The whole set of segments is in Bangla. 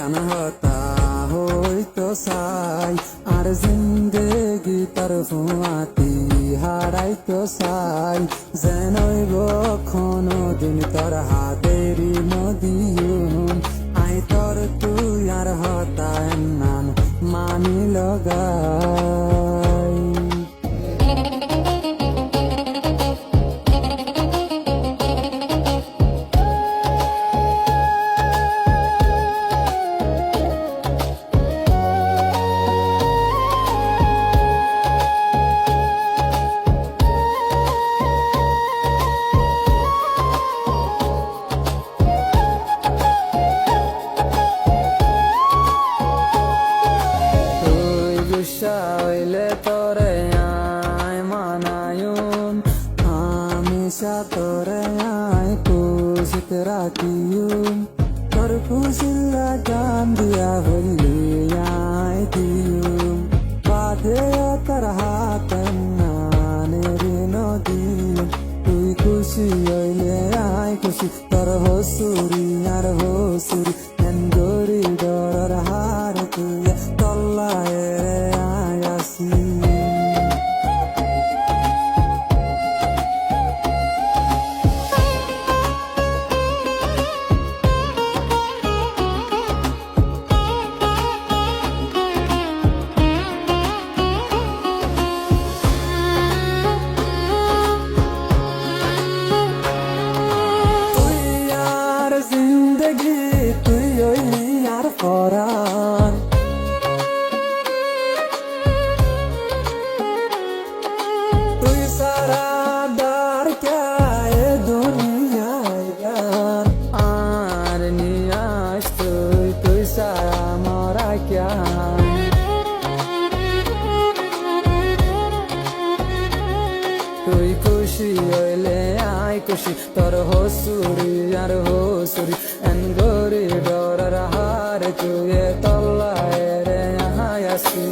কান হতা হইতো চাই আর জিন্দেগি তার ফুয়াতি হারাইতো চাই যেন কোনো দিন তোর হাতেরি নদীন আই তোর তুই আর হতায় নাম মানি লগাই হইলে তোরে আয় মানায়ুম হামেশা তোরে আয় খুশিত রাখিয়ুম তোর খুশিল্লা গান দিয়া হইলে আয় দিয়ুম বাদে তোর হাত নানের নদী তুই খুশি হইলে আয় খুশি তোর হসুরি আর হসুরি গরি ডর হার তুই তল্লায় পরাণ তুই সারা দার ক্যায় দুনিয়ায় গান আর নিয়াস তুই সারা মরা ক্যান তুই খুশি হইলে আয় খুশি তোর হসুরি আর হসুরি এন গরি ডরার হার তুই তল্লায় রে আয়াসি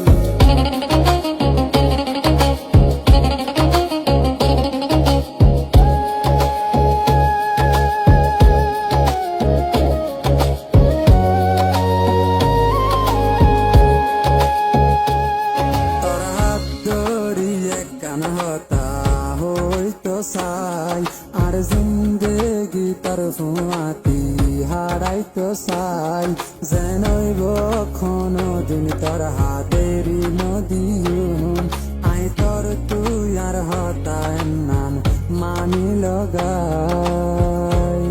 তোর হাত ধরিয়ে কান হতা হইতো চাই আর জিন্দেগি তার ফুয়াতি হারাইতো চাই যেন কোনো দিন তোর হাতেরি নদীন আই তোর তুই আর হতায় নাম মানি লগাই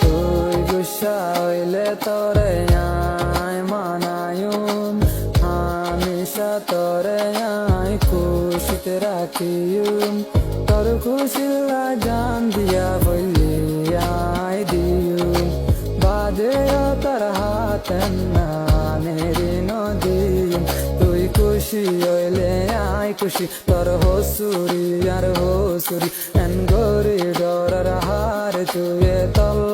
তুই গুসা হইলে তোরে আয় মানায়ুম হামেশা তোরে আয় খুশিত রাখিয়ুম তোর খুশিল্লা জান দিয়া বললি আয় দিয়ুম বাদে তোর হাত নানের নদী তুই খুশি হইলে আয় খুশি তোর হসুরি আর হসুরি এন গরি ডরার হার তুই তল্লা